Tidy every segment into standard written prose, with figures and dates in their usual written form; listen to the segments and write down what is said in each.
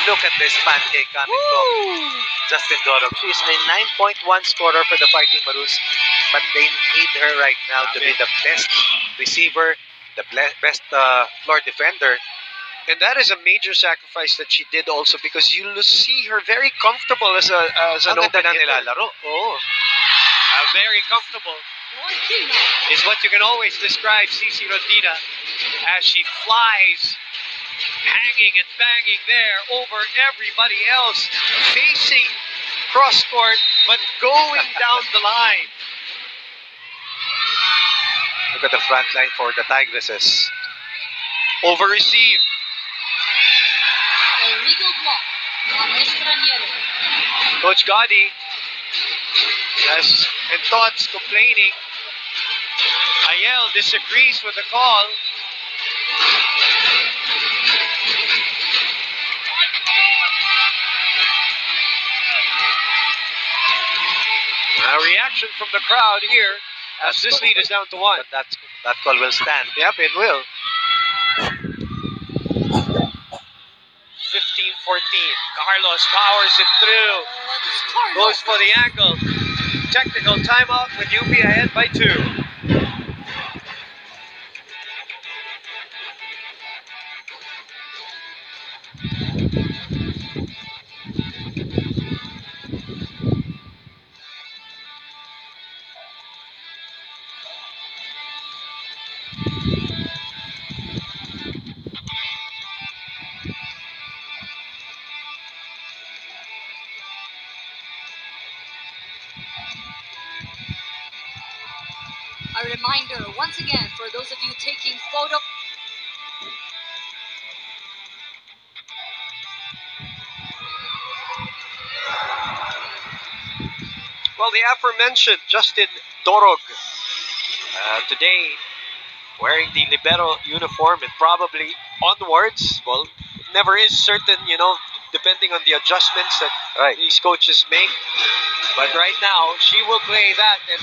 Look at this pancake coming from Justin Dorog. She is a 9.1 scorer for the Fighting Maroons, but they need her right now to be the best receiver, the best floor defender. And that is a major sacrifice that she did also, because you see her very comfortable as an open hitter. Nilalaro. Oh. Very comfortable is what you can always describe CC Rondina, as she flies, hanging and banging there over everybody else, facing cross court, but going down the line. Look at the front line for the Tigresses. Over receive. Coach Gotti and Tots complaining. Ayel disagrees with the call. A reaction from the crowd here as this lead is down to 1. But that call will stand. Yep, it will. 15-14. Carlos powers it through. Goes for the ankle. Technical timeout with UP ahead by 2. A reminder, once again, for those of you taking photo. Well, the aforementioned Justin Dorog today wearing the libero uniform and probably onwards. Well, it never is certain, depending on the adjustments that these coaches make. But right now, she will play that, and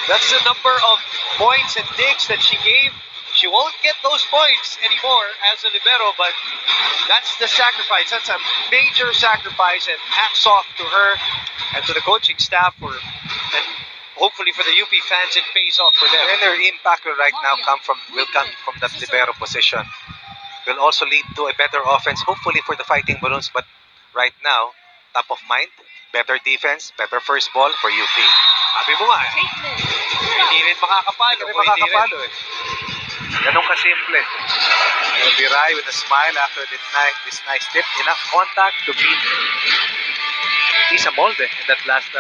that's the number of points and digs that she gave. She won't get those points anymore as a libero, but that's the sacrifice. That's a major sacrifice, and hats off to her and to the coaching staff and hopefully for the UP fans, it pays off for them. And their impact will come from that libero position. Will also lead to a better offense, hopefully for the Fighting Maroons. But right now, top of mind, better defense, better first ball for UP. Sabi mo nga, hindi rin makakapalo. Ganun kasimple. Biray with a smile after this nice tip. Enough contact to beat Isa Molde in that last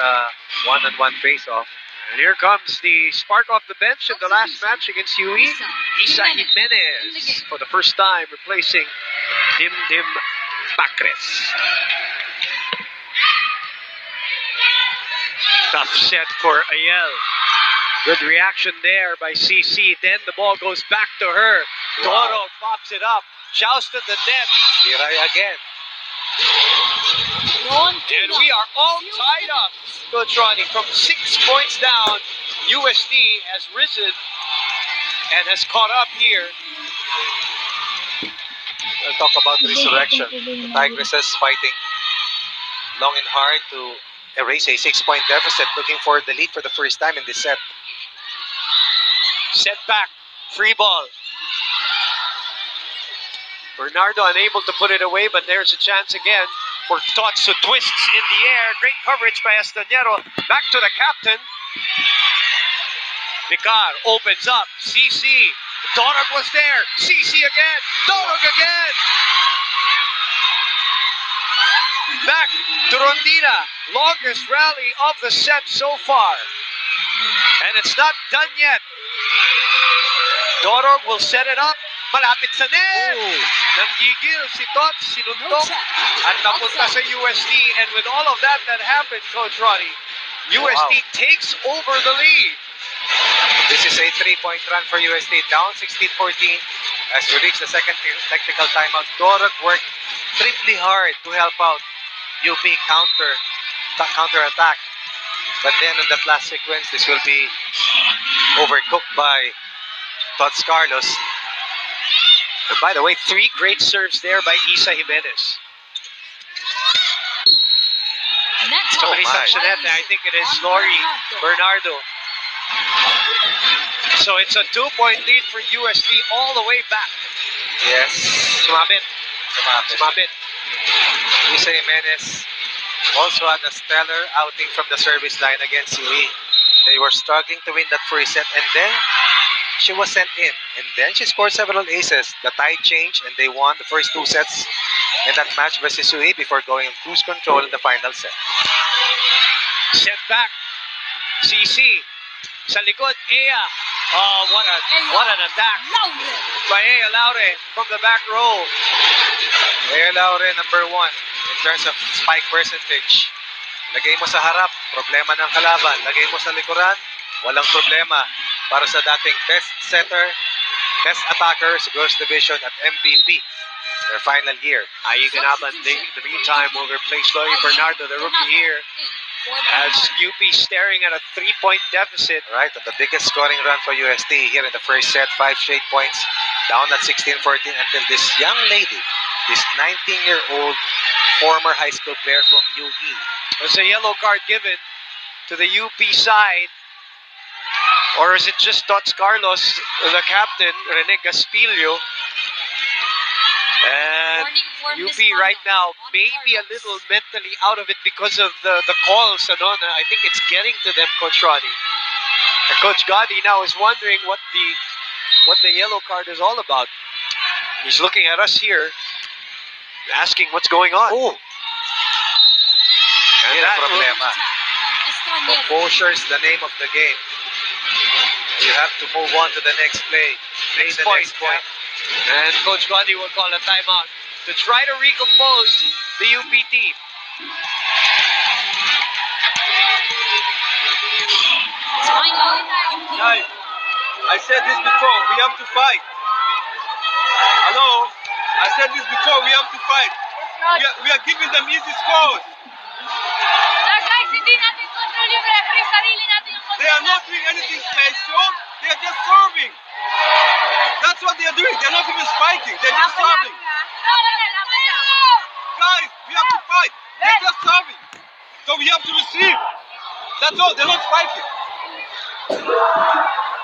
one-on-one face-off. And here comes the spark off the bench in the last match against UE. Isa Jimenez for the first time replacing Dim Pacres. Tough set for Ayel. Good reaction there by CC. Then the ball goes back to her. Wow. Dorog pops it up. Shouts to the net. Biray again. And we are all tied up. Coach Ronnie, from 6 points down, USD has risen and has caught up here. We'll talk about resurrection. The Tigresses fighting long and hard to erase a 6-point deficit, looking for the lead for the first time in this set. Set back, free ball. Bernardo unable to put it away, but there's a chance again for Tots, who twists in the air. Great coverage by Estañero. Back to the captain. Vicar opens up. CC. Dorog was there. CC again. Dorog again. Back to Rondina. Longest rally of the set so far. And it's not done yet. Dorog will set it up. Malapit sa net. Nanggigil si Tots, sinuntok, at napunta sa USD. And with all of that happened, Coach Ronnie, USD takes over the lead. This is a 3-point run for USD, down 16-14 as we reach the second technical timeout. Dorog worked triply hard to help out UP counter attack. But then in that last sequence, this will be overcooked by Tots Carlos. And by the way, 3 great serves there by Isa Jimenez. Next Somebody my. sanctioned I think it is Lori Bernardo. So it's a 2-point lead for UST all the way back. Yes. Sumabit. Sumapit. Sumabit. Lisa Jimenez also had a stellar outing from the service line against Sui. They were struggling to win that first set, and then she was sent in. And then she scored several aces. The tide changed, and they won the first 2 sets in that match versus Sui before going on cruise control in the final set. Set back. CC. Sa likod, Ea. Oh, what an attack by Ea Laure from the back row. Ea Laure, number 1 in terms of spike percentage. Lagay mo sa harap, problema ng kalaban. Lagay mo sa likuran, walang problema. Para sa dating best setter, best attacker sa girls division at MVP their final year. Ayu Ganaban, in the meantime, will replace Lori Bernardo, the rookie here, as UP staring at a 3-point deficit. Right, and the biggest scoring run for UST here in the first set, 5 straight points, down at 16-14 until this young lady, this 19-year-old former high school player from UE. There's a yellow card given to the UP side. Or is it just Tots Carlos, the captain, Rene Gaspilio? And UP right now may be a little mentally out of it because of the calls. I think it's getting to them, Coach Ronnie. And Coach Gotti now is wondering what the yellow card is all about. He's looking at us here, asking what's going on. Oh! And Yan that ang problema. Composure is the name of the game. You have to move on to the next play. Play Next the point, next point. And Coach Gotti will call a timeout to try to recompose the UP team. Guys, I said this before, we have to fight. Hello? I said this before, we have to fight. We are giving them easy scores. Guys, hindi natin control yung referee, sarili natin yung control. They are not doing anything special, they are just serving. That's what they are doing, they are not even spiking, they are just serving. Guys, we have to fight, they are just serving. So we have to receive. That's all, they are not spiking.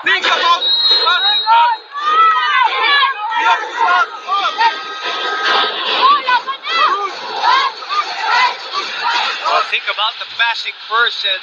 Think about passing us. We have to pass us. Well, think about the passing first, and